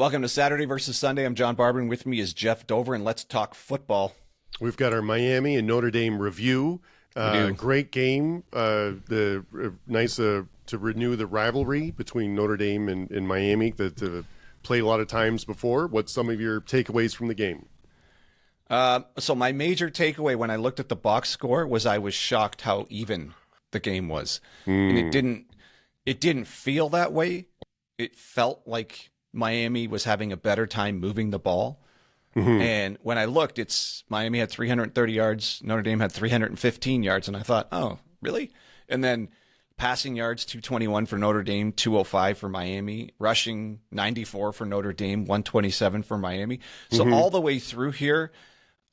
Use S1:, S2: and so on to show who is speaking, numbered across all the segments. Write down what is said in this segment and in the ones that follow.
S1: Welcome to Saturday versus Sunday. I'm John Barber, and with me is Jeff Dover, and let's talk football.
S2: We've got our Miami and Notre Dame review. Great game. Nice to renew the rivalry between Notre Dame and Miami that played a lot of times before. What's some of your takeaways from the game?
S1: So my major takeaway when I looked at the box score was I was shocked how even the game was. And it didn't feel that way. It felt like Miami was having a better time moving the ball. And when I looked, Miami had 330 yards, Notre Dame had 315 yards, and I thought, oh, really? And then passing yards, 221 for Notre Dame, 205 for Miami, rushing 94 for Notre Dame, 127 for Miami. So all the way through here,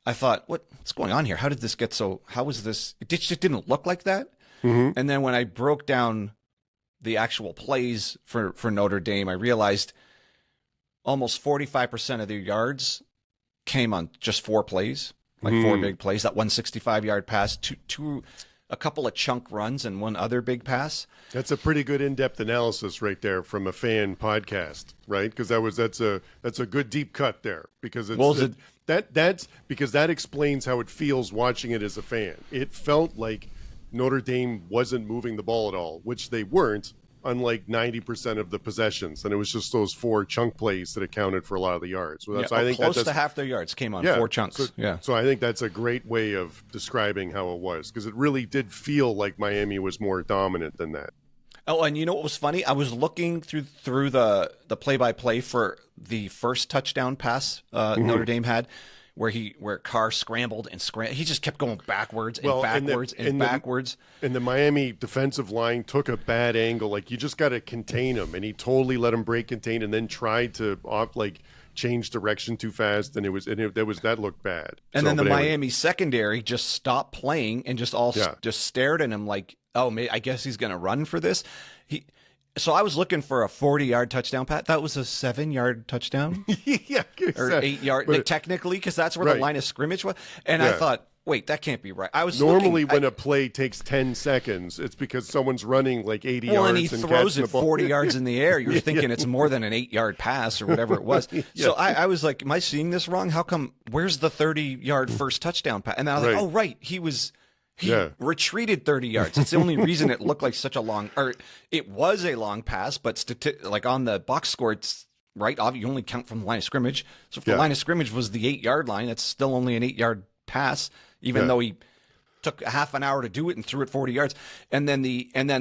S1: I thought, what's going on here? How did this get how was this? It just didn't look like that. And then when I broke down the actual plays for Notre Dame, I realized almost 45% of their yards came on just 4 plays, like 4 big plays. That 165-yard pass, a couple of chunk runs, and 1 other big pass.
S2: That's a pretty good in-depth analysis right there from a fan podcast, right? Because that's a good deep cut there because that's because that explains how it feels watching it as a fan. It felt like Notre Dame wasn't moving the ball at all, which they weren't. Unlike 90% of the possessions, and it was just those 4 chunk plays that accounted for a lot of the yards. So
S1: I think close to half their yards came on 4 chunks.
S2: So I think that's a great way of describing how it was, because it really did feel like Miami was more dominant than that.
S1: Oh, and you know what was funny? I was looking through the play-by-play for the first touchdown pass Notre Dame had, where Carr scrambled and he just kept going backwards and backwards.
S2: And the Miami defensive line took a bad angle. Like, you just got to contain him, and he totally let him break contain and then tried to change direction too fast, and that looked bad.
S1: And then the Miami secondary just stopped playing and just stared at him like, oh, I guess he's going to run for this. So I was looking for a 40-yard touchdown, Pat. That was a 7-yard touchdown.
S2: Yeah.
S1: Or 8-yard, technically, because that's where the line of scrimmage was. And I thought, wait, that can't be right. I was
S2: normally when a play takes 10 seconds, it's because someone's running like 80 yards.
S1: And he throws it 40 yards in the air. You're thinking it's more than an 8-yard pass or whatever it was. So I was like, am I seeing this wrong? How come? Where's the 30-yard first touchdown pass? And then I was like, oh, right, he retreated 30 yards. It's the only reason it looked like such a long, or it was a long pass, but like on the box score, it's right. You only count from the line of scrimmage. So if the line of scrimmage was the 8-yard line, that's still only an 8-yard pass, even though he took a half an hour to do it and threw it 40 yards. And then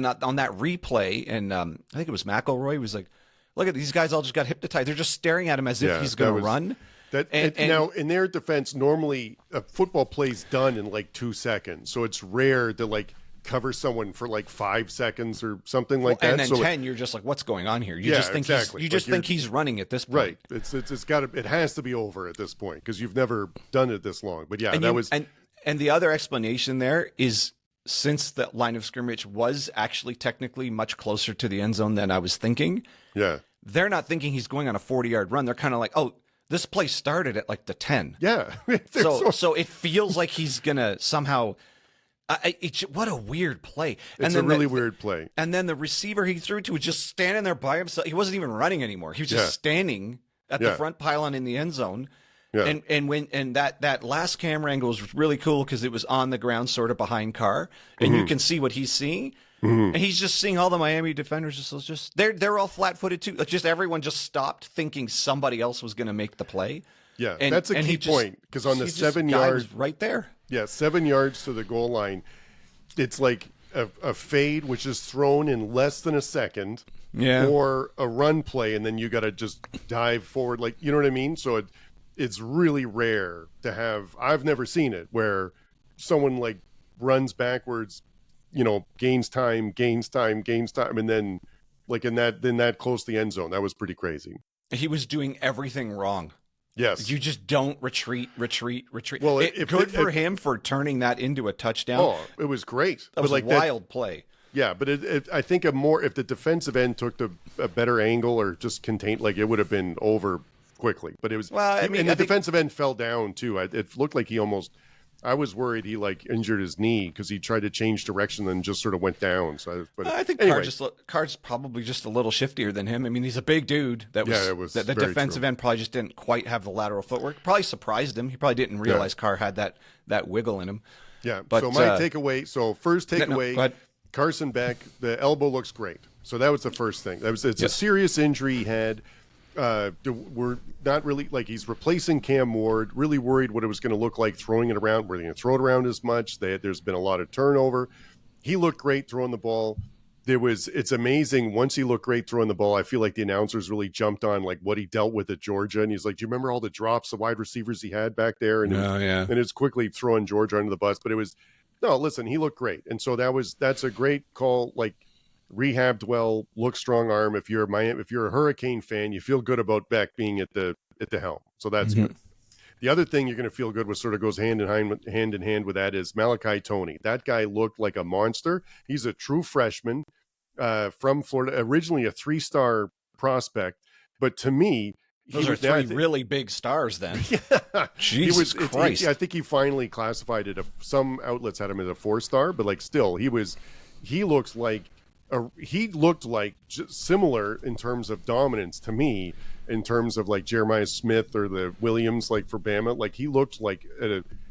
S1: on that replay, and I think it was McElroy was like, look at these guys all just got hypnotized. They're just staring at him as if he's going to run.
S2: Now, in their defense, normally a football play's done in like 2 seconds, so it's rare to cover someone for 5 seconds or something like that.
S1: And then 10, you're just like, what's going on here? You just think think he's running at this point,
S2: right? It has to be over at this point because you've never done it this long. But
S1: and the other explanation there is, since the line of scrimmage was actually technically much closer to the end zone than I was thinking. Yeah, they're not thinking he's going on a 40-yard run. They're kind of like, oh, this play started at the 10.
S2: Yeah.
S1: So it feels like he's going to somehow what a weird play.
S2: It's a really weird play.
S1: And then the receiver he threw to was just standing there by himself. He wasn't even running anymore. He was just standing at the front pylon in the end zone. Yeah. And that last camera angle was really cool because it was on the ground sort of behind Carr. And you can see what he's seeing. And he's just seeing all the Miami defenders just they're all flat-footed too. Just everyone just stopped thinking somebody else was going to make the play.
S2: Yeah, that's a key point because on the 7 yards
S1: right there.
S2: Yeah, 7 yards to the goal line, it's like a fade which is thrown in less than a second, or a run play, and then you got to just dive forward, you know what I mean? So it's really rare to have. I've never seen it where someone runs backwards, gains time, and then in that close to the end zone. That was pretty crazy.
S1: He was doing everything wrong.
S2: Yes.
S1: You just don't retreat. Well, good for him for turning that into a touchdown.
S2: Oh, it was great.
S1: That was a wild play.
S2: Yeah, but I think if the defensive end took a better angle or just contained, it would have been over quickly. But it was, and the defensive end fell down too. It looked like he almost I was worried he like injured his knee because he tried to change direction and just sort of went down. So,
S1: I think
S2: anyway.
S1: Carr's probably just a little shiftier than him. I mean, he's a big dude. The defensive end probably just didn't quite have the lateral footwork. Probably surprised him. He probably didn't realize Carr had that wiggle in him.
S2: Yeah. But, so my takeaway. So first takeaway, Carson Beck, the elbow looks great. So that was the first thing. It's a serious injury he had. We're not really like he's replacing Cam Ward. Really worried what it was going to look like throwing it around. Were they going to throw it around as much? There's been a lot of turnover. He looked great throwing the ball. It's amazing. Once he looked great throwing the ball, I feel like the announcers really jumped on like what he dealt with at Georgia. And he's like, do you remember all the drops, the wide receivers he had back there? And and it's quickly throwing Georgia under the bus. But listen, he looked great. And so that's a great call. Like, rehabbed well, looks strong arm. If you're a Hurricane fan, you feel good about Beck being at the helm. So that's good. The other thing you're going to feel good with sort of goes hand in hand with that is Malachi Toney. That guy looked like a monster. He's a true freshman from Florida, originally a 3-star prospect, but to me,
S1: those are three really big stars then. Yeah. Jesus Christ.
S2: I think he finally classified it. Some outlets had him as a 4-star, but like still, he looked like similar in terms of dominance to me, in terms of like Jeremiah Smith or the Williams, like for Bama. Like he looked like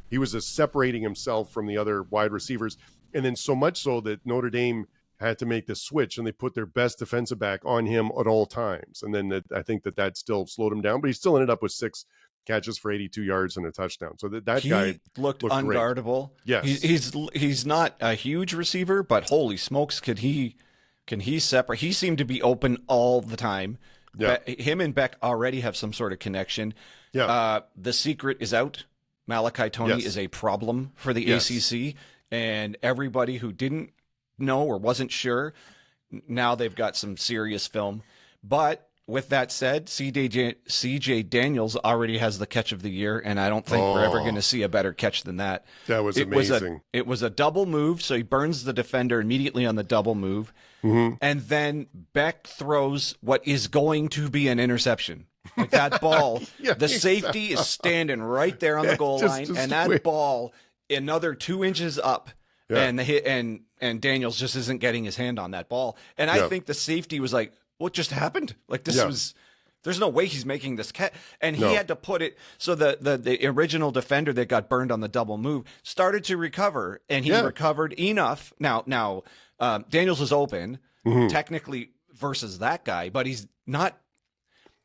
S2: he was separating himself from the other wide receivers. And then so much so that Notre Dame had to make the switch and they put their best defensive back on him at all times. And then I think that still slowed him down, but he still ended up with 6 catches for 82 yards and a touchdown. So that guy
S1: looked unguardable.
S2: Yes.
S1: He's not a huge receiver, but holy smokes, can he separate? He seemed to be open all the time. Yeah. Him and Beck already have some sort of connection. Yeah. The secret is out. Malachi Toney is a problem for the ACC, and everybody who didn't know or wasn't sure, now they've got some serious film. But with that said, CJ Daniels already has the catch of the year, and I don't think we're ever going to see a better catch than that.
S2: That was amazing.
S1: It was a double move, so he burns the defender immediately on the double move, and then Beck throws what is going to be an interception. Like that ball, the safety is standing right there on the goal line, and that ball another 2 inches up. Yeah. And Daniels just isn't getting his hand on that ball. And I think the safety was like, what just happened? Like there's no way he's making this catch. And he had to put it. So the original defender that got burned on the double move started to recover, and he recovered enough. Now Daniels is open technically versus that guy, but he's not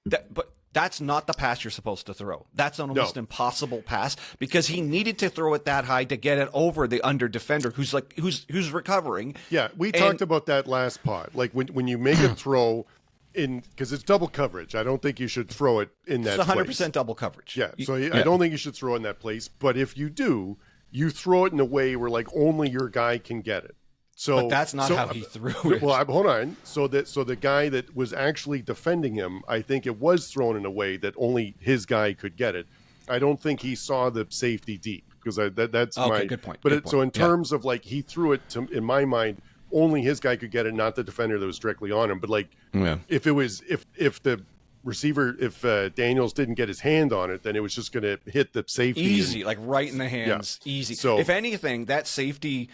S1: but that's not the pass you're supposed to throw. That's an almost impossible pass because he needed to throw it that high to get it over the under defender who's recovering.
S2: Yeah, we talked about that last pod. Like when you make a throw because it's double coverage. I don't think you should throw it in that place.
S1: It's 100% double coverage.
S2: Yeah, so I don't think you should throw it in that place. But if you do, you throw it in a way where like only your guy can get it.
S1: But that's not how he threw it.
S2: Well, hold on. So the guy that was actually defending him, I think it was thrown in a way that only his guy could get it. I don't think he saw the safety deep because that's my
S1: good point.
S2: But so in terms of like he threw it to, in my mind, only his guy could get it, not the defender that was directly on him. But like if the receiver, if Daniels didn't get his hand on it, then it was just going to hit the safety
S1: easy, like right in the hands, easy. So if anything, that safety.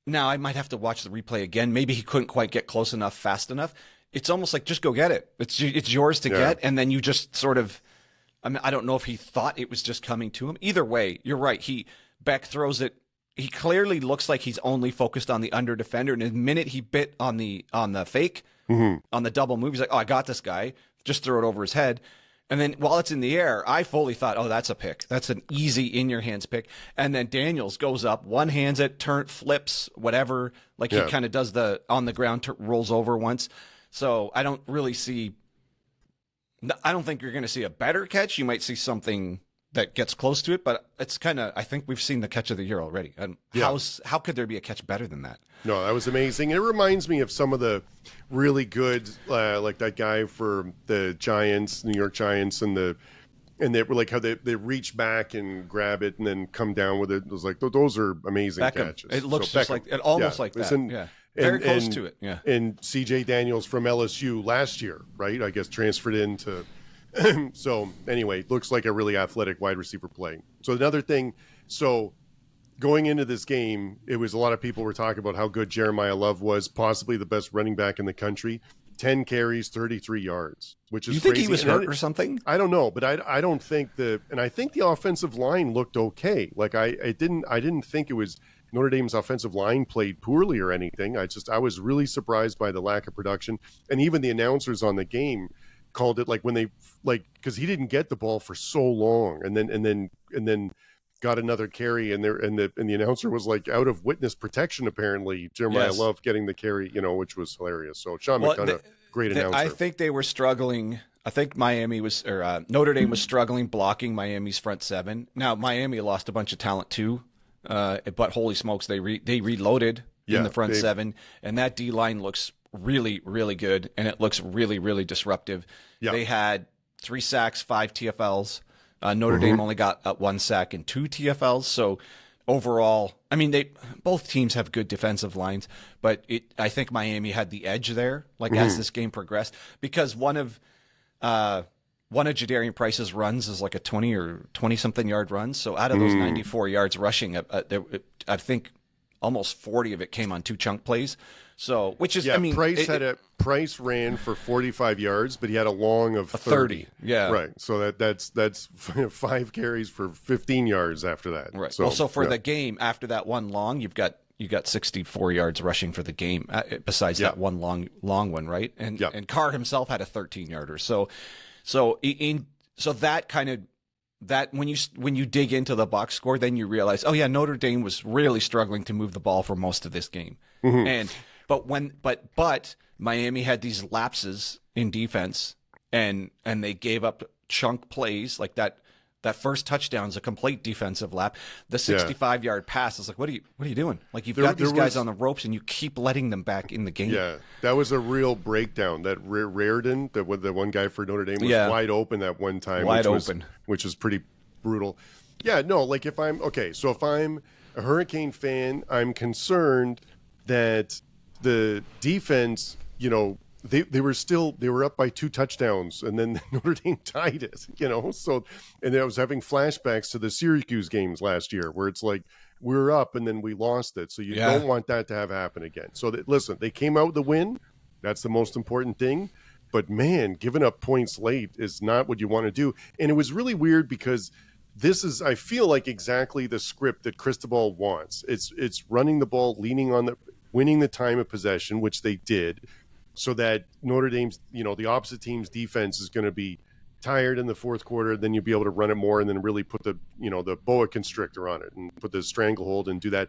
S1: Now, I might have to watch the replay again. Maybe he couldn't quite get close enough, fast enough. It's almost like just go get it. It's yours to get, and then you just sort of – I mean, I don't know if he thought it was just coming to him. Either way, you're right. Beck throws it. He clearly looks like he's only focused on the under defender, and the minute he bit on the fake, on the double move, he's like, oh, I got this guy. Just throw it over his head. And then while it's in the air, I fully thought, oh, that's a pick. That's an easy in-your-hands pick. And then Daniels goes up, one-hands it, flips, whatever. Like he kind of does the on-the-ground, rolls over once. So I don't really see – I don't think you're going to see a better catch. You might see something that gets close to it, but it's kind of – I think we've seen the catch of the year already. And how could there be a catch better than that?
S2: No, that was amazing. It reminds me of some of the really good, like that guy for the Giants, New York Giants, and they were like how they reach back and grab it and then come down with it. It was like those are amazing catches.
S1: It looks just like it, almost like that. Very close to it. Yeah.
S2: And CJ Daniels from LSU last year, right? I guess transferred into. So anyway, looks like a really athletic wide receiver play. So another thing. So going into this game, it was a lot of people were talking about how good Jeremiah Love was, possibly the best running back in the country. 10 carries, 33 yards, which is
S1: you think
S2: crazy.
S1: He was hurt or something?
S2: I don't know, but I don't think I think the offensive line looked okay. Like I didn't think it was Notre Dame's offensive line played poorly or anything. I was really surprised by the lack of production. And even the announcers on the game called it like when they because he didn't get the ball for so long and then got another carry and the announcer was like out of witness protection apparently. Jeremiah Love getting the carry, which was hilarious. So Sean McDonough, great announcer.
S1: I think they were struggling. I think Notre Dame was struggling blocking Miami's front seven. Now Miami lost a bunch of talent too, but holy smokes, they reloaded in the front seven, and that D line looks really, really good, and it looks really, really disruptive. Yeah. They had 3 sacks, 5 TFLs. Notre Dame only got 1 sack and 2 TFLs. So overall, I mean, both teams have good defensive lines, but I think Miami had the edge there, as this game progressed, because one of Jadarian Price's runs is like a 20 or 20 something yard run. So out of those 94 yards rushing, I think almost 40 of it came on 2 chunk plays. So, which is,
S2: Price ran for 45 yards, but he had a long of
S1: 30. Yeah.
S2: Right. So that's 5 carries for 15 yards after that.
S1: Right. So for the game, after that one long, you got 64 yards rushing for the game, besides that one long one, right? And Carr himself had a 13-yarder. So that kind of, that when you dig into the box score, then you realize, oh yeah, Notre Dame was really struggling to move the ball for most of this game. But Miami had these lapses in defense, and they gave up chunk plays like that. That first touchdown's a complete defensive lap. The 65-yard pass is like, what are you doing? Like, you've got these guys on the ropes, and you keep letting them back in the game.
S2: Yeah, that was a real breakdown. That Reardon, the one guy for Notre Dame, was wide open that one time. Which was pretty brutal. Yeah, no, like if I'm a Hurricane fan, I'm concerned that the defense, they were up by 2 touchdowns, and then Notre Dame tied it, So, and I was having flashbacks to the Syracuse games last year, where it's like we were up and then we lost it. So you don't want that to have happen again. So listen, they came out with the win. That's the most important thing. But man, giving up points late is not what you want to do. And it was really weird because this is, I feel like, exactly the script that Cristobal wants. It's running the ball, winning the time of possession, which they did, so that Notre Dame's, the opposite team's defense is going to be tired in the fourth quarter. Then you'll be able to run it more and then really put the boa constrictor on it and put the stranglehold and do that.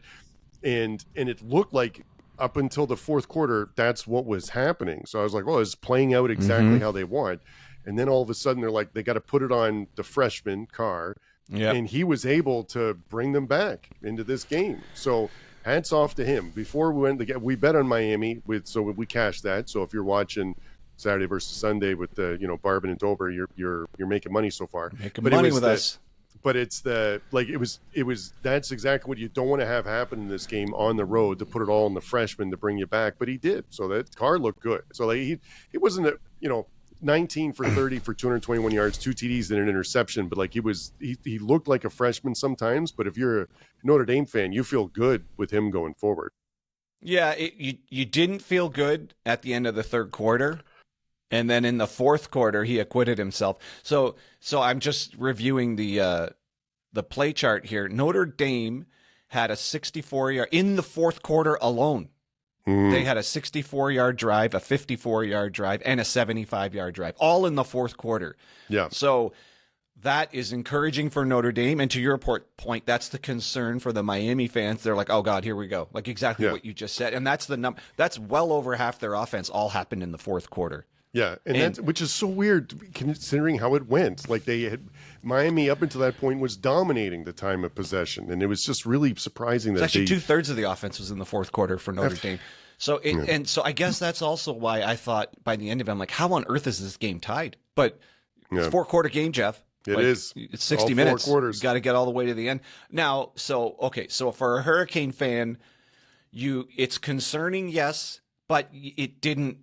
S2: And it looked like up until the fourth quarter, that's what was happening. So I was like, well, it's playing out exactly how they want. And then all of a sudden they're like, they got to put it on the freshman Carr. Yep. And he was able to bring them back into this game. So hats off to him. Before we bet on Miami, so we cashed that. So if you're watching Saturday versus Sunday with the Barbin and Dover, you're making money so far.
S1: Making money with us.
S2: But it's that's exactly what you don't want to have happen in this game on the road, to put it all on the freshman to bring you back. But he did. So that Carr looked good. So he wasn't 19 for 30 for 221 yards, 2 TDs and an interception, but he looked like a freshman sometimes. But if you're a Notre Dame fan, you feel good with him going forward.
S1: Yeah, you didn't feel good at the end of the third quarter, and then in the fourth quarter he acquitted himself. So I'm just reviewing the play chart here. Notre Dame had a 64-yard in the fourth quarter alone. They had a 64-yard drive, a 54-yard drive, and a 75-yard drive, all in the fourth quarter.
S2: Yeah.
S1: So that is encouraging for Notre Dame. And to your point, that's the concern for the Miami fans. They're like, oh, God, here we go. Like exactly what you just said. And that's that's well over half their offense all happened in the fourth quarter.
S2: Yeah, and that's, which is so weird considering how it went. Like Miami up until that point was dominating the time of possession, and it was just really surprising that
S1: actually 2/3 of the offense was in the fourth quarter for Notre Dame. So and so I guess that's also why I thought by the end of it, I'm like, how on earth is this game tied? But it's a 4-quarter game, Jeff.
S2: It is.
S1: It's 60 minutes. 4 quarters. You got to get all the way to the end. Now, so for a Hurricane fan, it's concerning, yes, but it didn't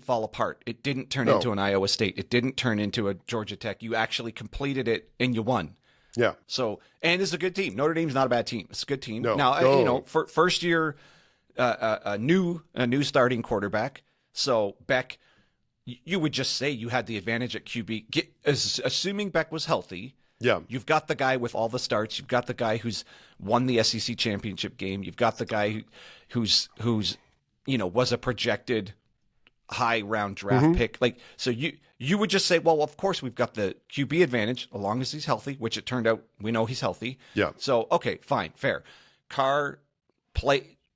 S1: fall apart. It didn't turn into an Iowa State. It didn't turn into a Georgia Tech. You actually completed it and you won.
S2: Yeah.
S1: So, and it's a good team. Notre Dame's not a bad team. It's a good team.
S2: No,
S1: Now,
S2: no.
S1: you know, for first year, a new starting quarterback. So Beck, you would just say you had the advantage at QB. Assuming Beck was healthy.
S2: Yeah.
S1: You've got the guy with all the starts. You've got the guy who's won the SEC championship game. You've got the guy who's you know, was a projected high round draft pick. Like, so you would just say, well, of course we've got the QB advantage as long as he's healthy, which it turned out we know he's healthy.
S2: Yeah.
S1: So, okay, fine, fair. Carr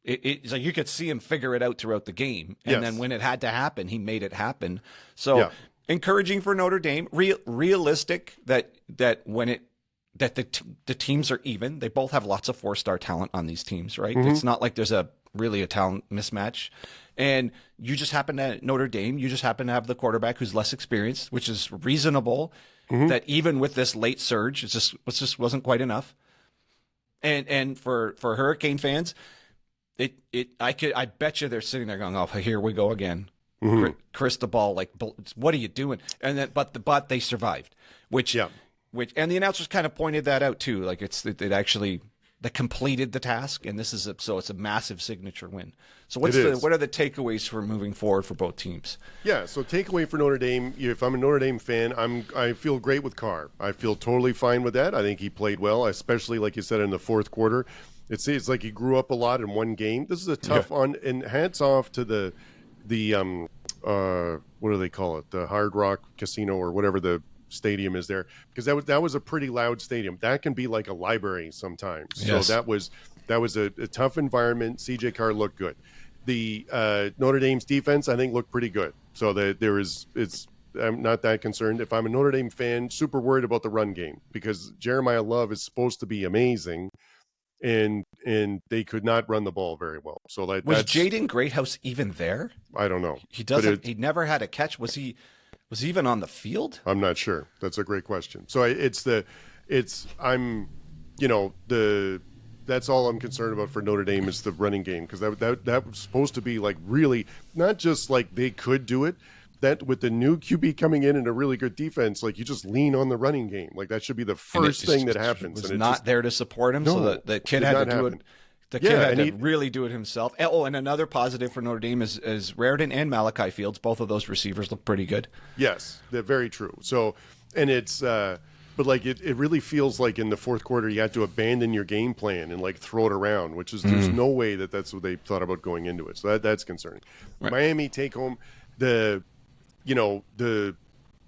S1: it's like you could see him figure it out throughout the game. And then when it had to happen, he made it happen. So encouraging for Notre Dame, realistic that when the teams are even, they both have lots of 4-star talent on these teams, right? It's not like there's a talent mismatch. And you just happen to Notre Dame, you just happen to have the quarterback who's less experienced, which is reasonable. That even with this late surge, it just wasn't quite enough. And for Hurricane fans, I bet you they're sitting there going, oh, here we go again. Cristobal, like, what are you doing? And then, but they survived, which and the announcers kind of pointed that out too. Like they completed the task, and so it's a massive signature win. So what are the takeaways for moving forward for both teams?
S2: Yeah, so takeaway for Notre Dame, if I'm a Notre Dame fan, I feel great with Carr. I feel totally fine with that. I think he played well, especially like you said in the fourth quarter. It's like he grew up a lot in one game. This is a tough and hats off to the what do they call it? The Hard Rock Casino or whatever the stadium is there, because that was a pretty loud stadium. That can be like a library sometimes. Yes. So that was a tough environment. CJ Carr looked good. The Notre Dame's defense, I think, looked pretty good. So I'm not that concerned. If I'm a Notre Dame fan, super worried about the run game, because Jeremiah Love is supposed to be amazing, and they could not run the ball very well. So was
S1: Jaden Greathouse even there?
S2: I don't know.
S1: He never had a catch. Was he even on the field?
S2: I'm not sure. That's a great question. So that's all I'm concerned about for Notre Dame is the running game, because that was supposed to be like really not just like they could do it. That with the new QB coming in and a really good defense, like you just lean on the running game. Like that should be the first thing that happens.
S1: Was not there to support him, so the kid had to do it. The kid had to really do it himself. Oh, and another positive for Notre Dame is Raritan and Malachi Fields. Both of those receivers look pretty good.
S2: Yes, they're very true. So, and it's, but like it really feels like in the fourth quarter you had to abandon your game plan and like throw it around, which is there's no way that's what they thought about going into it. So that's concerning. Right. Miami take home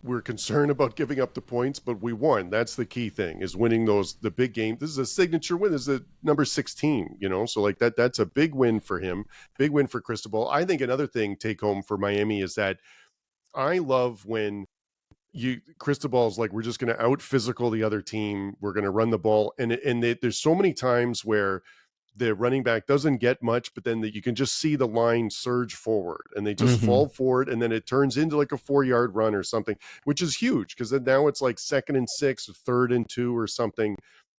S2: we're concerned about giving up the points, but we won. That's the key thing, is winning the big game. This is a signature win. This is the number 16, so like that's a big win for him, big win for Cristobal. I think another thing take home for Miami is that I love when Cristobal's like, we're just going to out physical the other team. We're going to run the ball. And there's so many times where the running back doesn't get much, but then you can just see the line surge forward and they just fall forward, and then it turns into like a 4-yard run or something, which is huge, because then now it's like 2nd and 6, 3rd and 2 or something.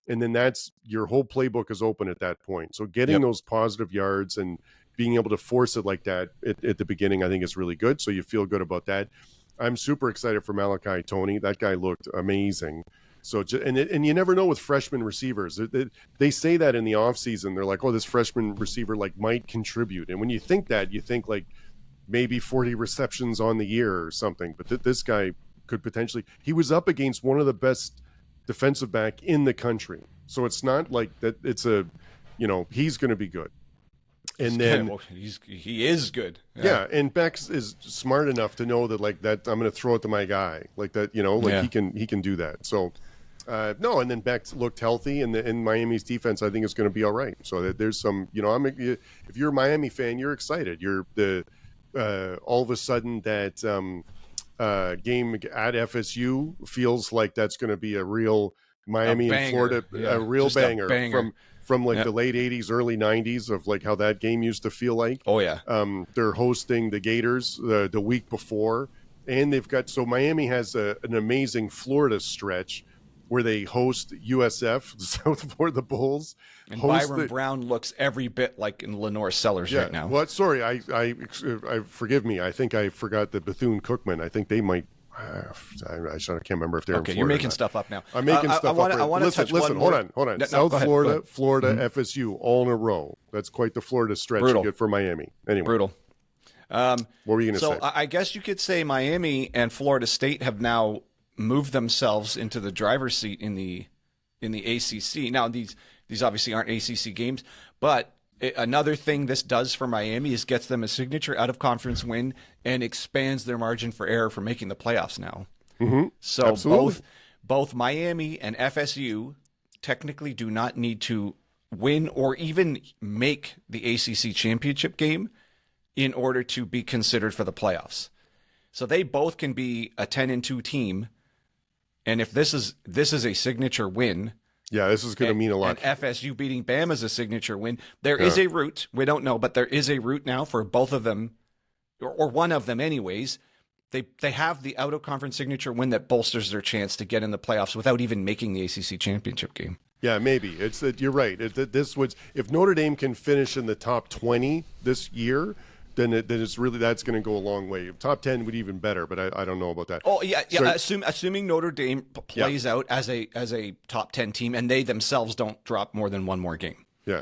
S2: And then that's your whole playbook is open at that point. So getting those positive yards and being able to force it like that at the beginning, I think is really good. So you feel good about that. I'm super excited for Malachi Toney. That guy looked amazing. So, and you never know with freshman receivers. They say that in the offseason. They're like, oh, this freshman receiver like might contribute. And when you think that, you think like maybe 40 receptions on the year or something. But this guy could potentially – he was up against one of the best defensive back in the country. So it's not like that it's he's going to be good. And then
S1: he is good.
S2: Yeah, and Beck is smart enough to know that like that I'm going to throw it to my guy like that. He can do that. So and then Beck looked healthy, and Miami's defense I think is going to be all right. So there's some if you're a Miami fan, you're excited. You're all of a sudden that game at FSU feels like that's going to be a real Miami and Florida a real banger. From like the late 80s, early 90s of like how that game used to feel like.
S1: Oh, yeah.
S2: They're hosting the Gators the week before. And Miami has an amazing Florida stretch where they host USF, South Florida Bulls.
S1: And Byron Brown looks every bit like in Lenore Sellers right now.
S2: Well, sorry, I forgive me. I think I forgot the Bethune-Cookman. I think they might I can't remember if they're in Florida.
S1: You're making stuff up now.
S2: I'm making stuff up.
S1: I want to touch
S2: listen,
S1: one more.
S2: Hold on.
S1: No,
S2: South Florida, Florida,
S1: Mm-hmm.
S2: FSU, all in a row. That's quite the Florida stretch
S1: Brutal.
S2: you get for Miami. Anyway.
S1: Brutal.
S2: What were you going to say?
S1: So I guess you could say Miami and Florida State have now moved themselves into the driver's seat in the ACC. Now, these obviously aren't ACC games, but another thing this does for Miami is gets them a signature out-of-conference win and expands their margin for error for making the playoffs now.
S2: Mm-hmm.
S1: So
S2: Absolutely.
S1: both Miami and FSU technically do not need to win or even make the ACC championship game in order to be considered for the playoffs. So they both can be a 10-2 team, and if this is a signature win,
S2: yeah, this is going to mean a lot.
S1: And FSU beating Bama is a signature win. There is a route. We don't know, but there is a route now for both of them, or one of them anyways. They have the out-of-conference signature win that bolsters their chance to get in the playoffs without even making the ACC championship game.
S2: Yeah, maybe. It's that you're right. This would, if Notre Dame can finish in the top 20 this year, then it's really, that's going to go a long way. Top 10 would be even better, but I don't know about that.
S1: Oh yeah. Assuming Notre Dame plays out as a top 10 team and they themselves don't drop more than one more game.
S2: Yeah.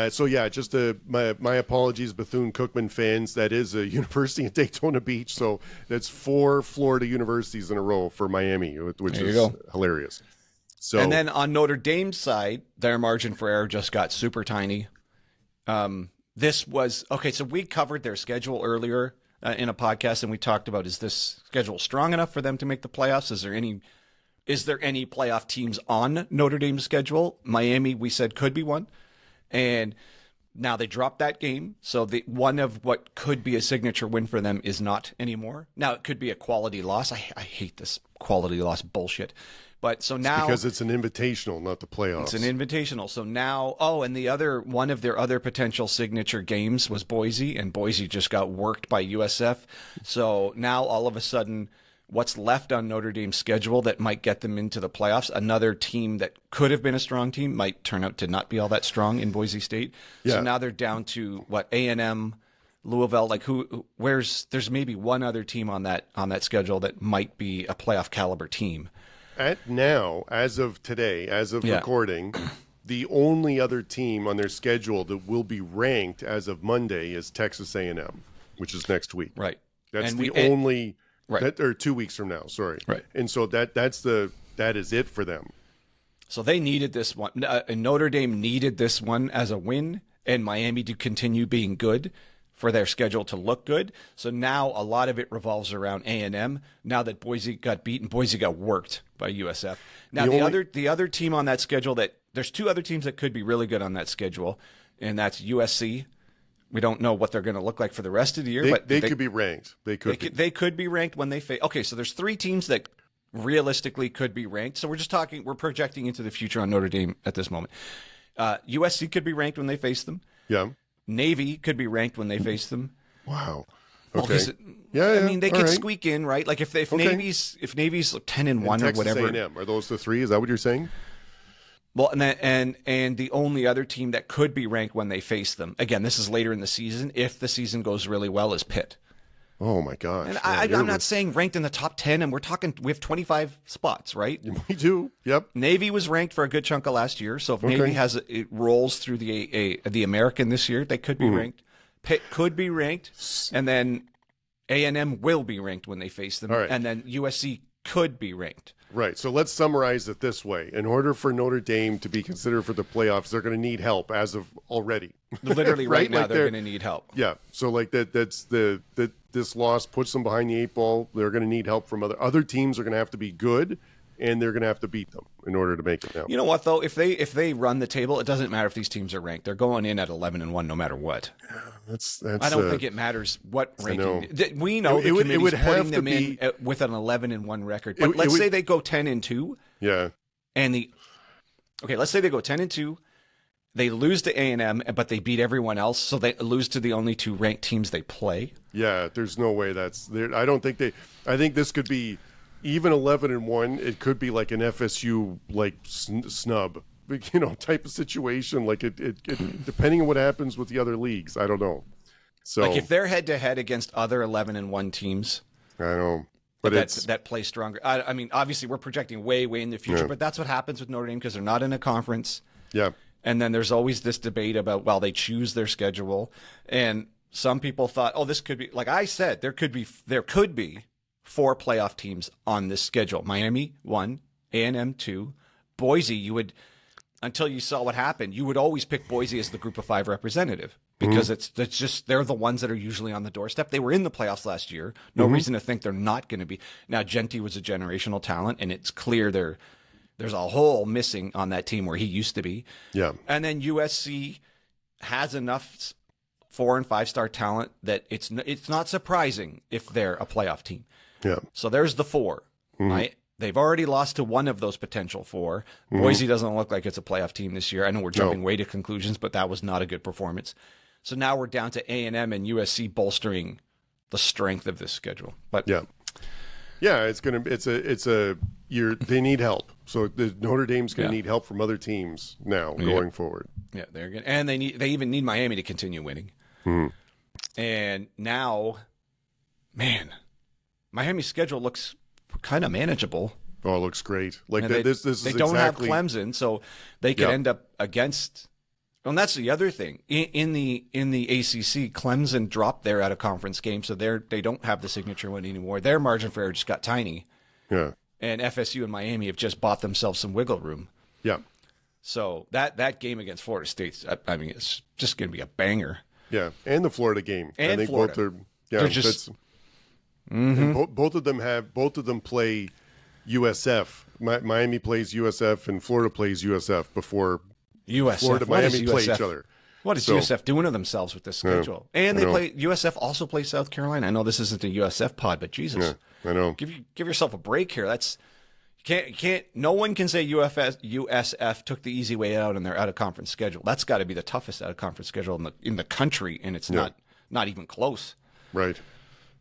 S2: Just my apologies, Bethune-Cookman fans. That is a university in Daytona Beach, so that's 4 Florida universities in a row for Miami, which is hilarious. So,
S1: and then on Notre Dame's side, their margin for error just got super tiny. This was okay. So we covered their schedule earlier in a podcast, and we talked about, is this schedule strong enough for them to make the playoffs? Is there any playoff teams on Notre Dame's schedule? Miami, we said, could be one, and now they dropped that game. So the one of what could be a signature win for them is not anymore. Now it could be a quality loss. I hate this quality loss bullshit. But so now,
S2: because it's an invitational, not the playoffs.
S1: It's an invitational. So now, and the other one of their other potential signature games was Boise, and Boise just got worked by USF. So now all of a sudden, what's left on Notre Dame's schedule that might get them into the playoffs? Their team that could have been a strong team might turn out to not be all that strong in Boise State. Yeah. So now they're down to A&M, Louisville. Like there's maybe one other team on that schedule that might be a playoff caliber team.
S2: As of today, recording, the only other team on their schedule that will be ranked as of Monday is Texas A&M, which is next week.
S1: Right.
S2: That's only
S1: right.
S2: Or 2 weeks from now. Sorry.
S1: Right.
S2: And so that is it for them.
S1: So they needed this one. Notre Dame needed this one as a win, and Miami to continue being good for their schedule to look good. So now a lot of it revolves around A&M. Now that Boise got beaten, Boise got worked by USF. Now the other team on that schedule, that there's 2 other teams that could be really good on that schedule, and that's USC. We don't know what they're going to look like for the rest of the year, but
S2: they could be ranked. They
S1: could be ranked when they face. Okay, so there's 3 teams that realistically could be ranked. So we're projecting into the future on Notre Dame at this moment. USC could be ranked when they face them.
S2: Yeah.
S1: Navy could be ranked when they face them.
S2: Wow. Okay.
S1: I mean, they could squeak in, right? Like if Navy's 10-1 or whatever.
S2: A&M, are those the 3? Is that what you're saying?
S1: Well, and the only other team that could be ranked when they face them, again, this is later in the season, if the season goes really well, is Pitt.
S2: Oh my gosh!
S1: And I'm not saying ranked in the top 10, and we have 25 spots, right?
S2: We do. Yep.
S1: Navy was ranked for a good chunk of last year, so if Navy it rolls through the American this year, they could be ranked. Pitt could be ranked, and then A&M will be ranked when they face them, and then USC could be ranked.
S2: Right. So let's summarize it this way. In order for Notre Dame to be considered for the playoffs, they're going to need help as of already.
S1: Literally right now, they're going to need help.
S2: Yeah. So like that's this loss puts them behind the 8 ball. They're going to need help from other teams are going to have to be good, and they're going to have to beat them in order to make it now.
S1: You know what, though? If they run the table, it doesn't matter if these teams are ranked. They're going in at 11-1 no matter what.
S2: That's.
S1: I don't think it matters what ranking. We know the committee's putting them in with an 11-1 record. But let's say they go 10-2.
S2: Yeah.
S1: Let's say they go 10-2. They lose to A&M, but they beat everyone else, so they lose to the only 2 ranked teams they play.
S2: Yeah, there's no way that's there. I don't think they. I think this could be even 11-1. It could be like an FSU snub, type of situation. Like it depending on what happens with the other leagues. I don't know. So
S1: like if they're head to head against other 11-1 teams,
S2: I know. But
S1: that play stronger. I mean, obviously, we're projecting way in the future, but that's what happens with Notre Dame because they're not in a conference.
S2: Yeah.
S1: And then there's always this debate about, well, they choose their schedule. And some people thought, oh, this could be, like I said, there could be 4 playoff teams on this schedule. Miami, 1, A&M, 2. Boise, you would, until you saw what happened, you would always pick Boise as the group of 5 representative because it's just, they're the ones that are usually on the doorstep. They were in the playoffs last year. No reason to think they're not going to be. Now, Genty was a generational talent, and it's clear there's a hole missing on that team where he used to be.
S2: Yeah.
S1: And then USC has enough 4- and 5-star talent that it's not surprising if they're a playoff team.
S2: Yeah.
S1: So there's the 4. They've already lost to one of those potential 4. Boise doesn't look like it's a playoff team this year. I know we're jumping way to conclusions, but that was not a good performance. So now we're down to A&M and USC bolstering the strength of this schedule. But
S2: yeah, they need help. So Notre Dame's going to need help from other teams now going forward.
S1: Yeah, they're good, and they even need Miami to continue winning. And now, man, Miami's schedule looks kind of manageable.
S2: Oh, it looks great. Like
S1: they don't have
S2: exactly...
S1: Clemson, so they could end up against. And that's the other thing in the ACC. Clemson dropped their out of conference game, so they don't have the signature win anymore. Their margin for error just got tiny.
S2: Yeah,
S1: and FSU and Miami have just bought themselves some wiggle room.
S2: Yeah.
S1: So that game against Florida State, I mean, it's just going to be a banger.
S2: Yeah, and the Florida game.
S1: And
S2: I think
S1: Florida.
S2: both are. Yeah, they're just. Both of them play USF. Miami plays USF and Florida plays USF before
S1: USF.
S2: Florida Miami play each other.
S1: What is USF doing to themselves with this schedule? And they play USF also plays South Carolina. I know this isn't a USF pod, but Jesus,
S2: I know.
S1: Give yourself a break here. That's you can't. No one can say USF took the easy way out in their out of conference schedule. That's got to be the toughest out of conference schedule in the country, and it's not even close.
S2: Right.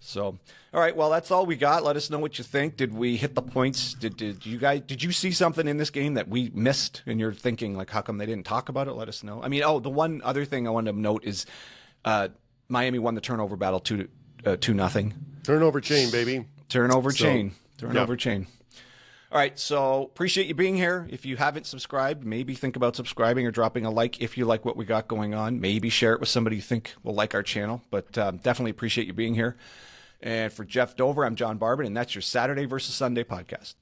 S1: So, all right. Well, that's all we got. Let us know what you think. Did we hit the points? Did you see something in this game that we missed? And you're thinking like, how come they didn't talk about it? Let us know. I mean, the one other thing I wanted to note is Miami won the turnover battle 2-0.
S2: Turnover chain, baby.
S1: Turnover chain. All right. So appreciate you being here. If you haven't subscribed, maybe think about subscribing or dropping a like if you like what we got going on. Maybe share it with somebody you think will like our channel. But definitely appreciate you being here. And for Jeff Dover, I'm John Barber, and that's your Saturday versus Sunday podcast.